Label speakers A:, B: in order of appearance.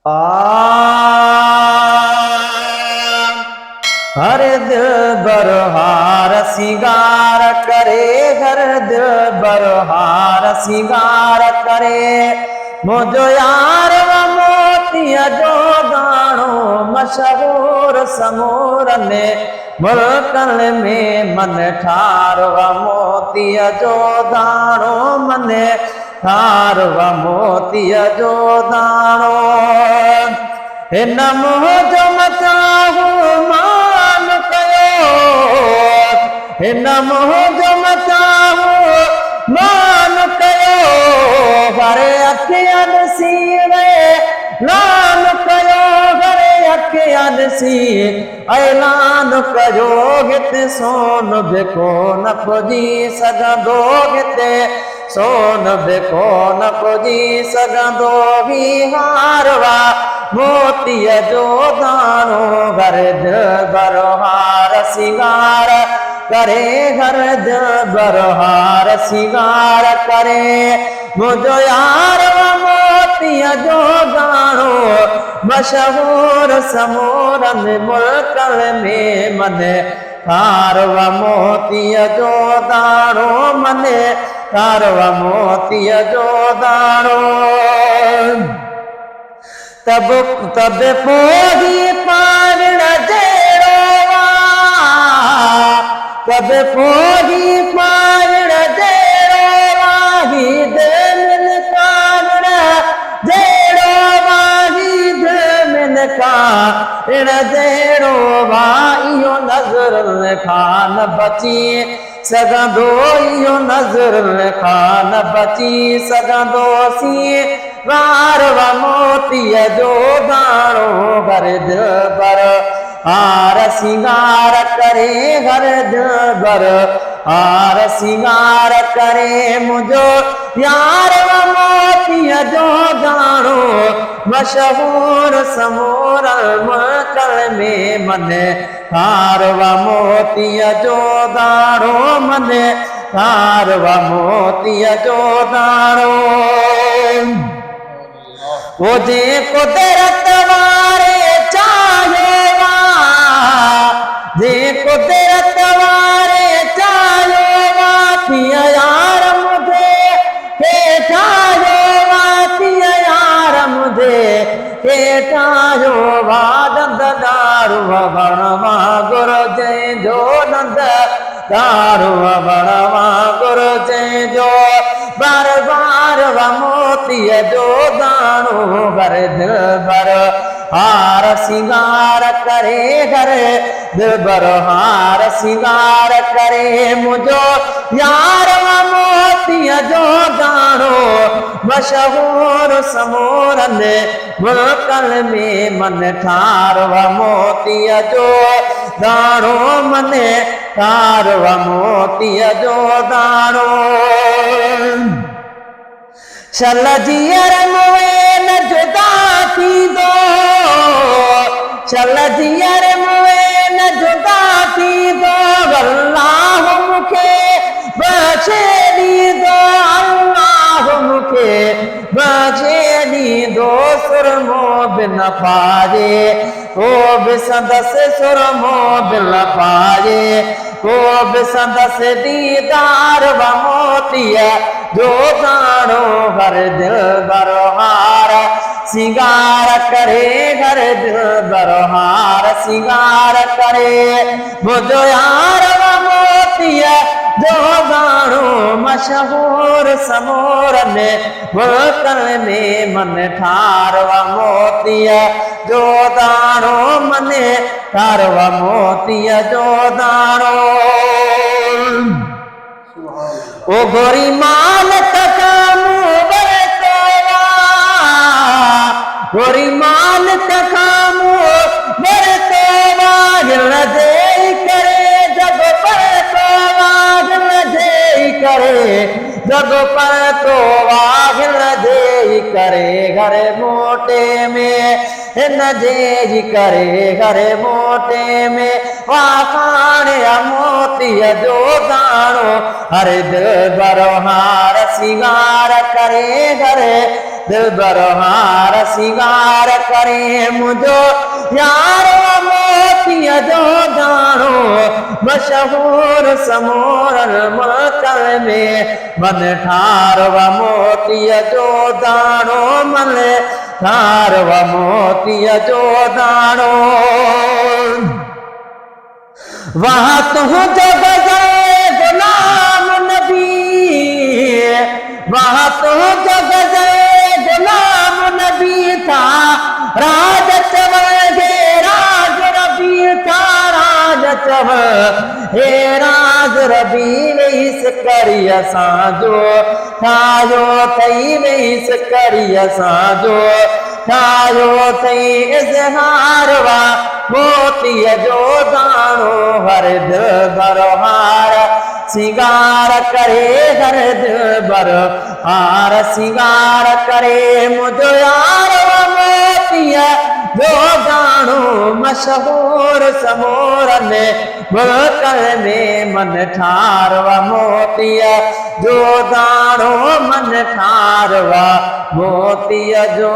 A: आ हर दिल बरहार सिंगार करे, हर दिल बरहार सिंगार करे। मुझो यार व मोतिया जो दाणो मशहूर समूर ने मुल्कन में मन ठार व मोतिया जो दाणो मन ठार व मोतिया जो दाणो। हिन मोह जो मचाहू मान कयो, हिन मोह जो मचाहू मान कयो। घरे अखियां ॾिसी वे लान कयो, घरे अखियां ॾिसी ऐलान कयो। हिते सोन बि कोन पुॼी सघंदो, हिते सोन बि कोन पुॼी सघंदो। ही हार वा मोतीअ जो दाणो, घर दिल बरहार सिंगार करे, घर दिल बरहार सिंगार करे। मुझो यार व मोतीअ जो दाणो मशहूर समूरन मुल्कन में मन ठार व मोतीअ जो दाणो मन ठार व मोतीअ जो दाणो। तब पोही पारण जहिड़ो तब पोही पारण जहिड़ो वाही दिल कारण जहिड़ो वाही दिल कारण जहिड़ो वाह। इहो नज़र खान बची सघंदो, इहो नज़र खान बची सघंदो। सी वार व मोतीअ जो दाणो, घर दिल बरहार सिंगार करे, घर दिल बरहार सिंगार करे। मुझो यार व मोतीअ जो दाणो मशहूर समूर मुल्कन में मन ठार व मोतीअ जो दाणो मन ठार व मोतीअ जो दाणो। वो जे कुदरत वारे चाहे वा, जे कुदरत वारे चाहे वा। पिया यार मुझे हे ठायो वा, पिया यार मुझे हे ठायो वा। नंद दारू वणवा गुर जंहिंजो, नंद दारू वणवा गुर जंहिंजो। बार बार व मोतीअ जो दाणो, घर दिल बरहार सिंगार करे, घर दिल बरहार सिंगार करे। मुझो यार व मोतीअ जो दाणो मशहूर समूरन मुल्कन में मन ठार व मोतीअ जो दाणो मन ठार व मोतीअ जो दाणो। शल जीअर मुए न जुदा थींदो, शल जीअर मुए न जुदा थींदो। अल्लाह मूंखे बख़्शे ॾींदो, अल्लाह मूंखे बख़्शे ॾींदो। सुरमो बि न पाए को बि संदसि, सुरमो बि न पाए को बि संदसि। दीदार व मोतीअ जो दाणो, घर दिल बरहार सिंगार करे, घर दिल बरहार सिंगार करे। मुझो यार व मोतीअ जो दाणो मशहूर समूरन मुल्कन में मन ठार व मोतीअ जो दाणो मन ठार व मोतीअ जो दाणो। ओ गोरी माल तकामू बरतवा, गोरी माल तकामू बरतवा। हिल जे करे जग परतवा, हिल जे करे जग परतवा। हिल जे करे घर मोटे में, हिन जे करे घर मोटे में। वाखाण मोतीअ जो दाणो, हर दिल बरहार सिंगार करे, घर दिल बरहार सिंगार करे मुझो यारो मोतीअ जो दाणो मशहूर समोरन मकल में मन ठारव मोतीअ जो दाणो मन ठारव मोतीअ जो दाणो वहाँ तुझे गज़ल गुलाम नबी वहाँ तुझे गज़ल गुलाम नबी था राज चवगे राज रबी था राज चव हे राज रबी वेस करी असांजो ठायो थई वेस करी असांजो ठायो थई इज़हार वा मोतीअ जो दाणो हर दिल बरहार सिंगार करे हर दिल बरहार सिंगार करे मुझो यार मोतीअ जो दाणो मशहूर समोरन मुल्कन में मन ठारव मोतीअ जो दाणो मन ठारव मोतीअ जो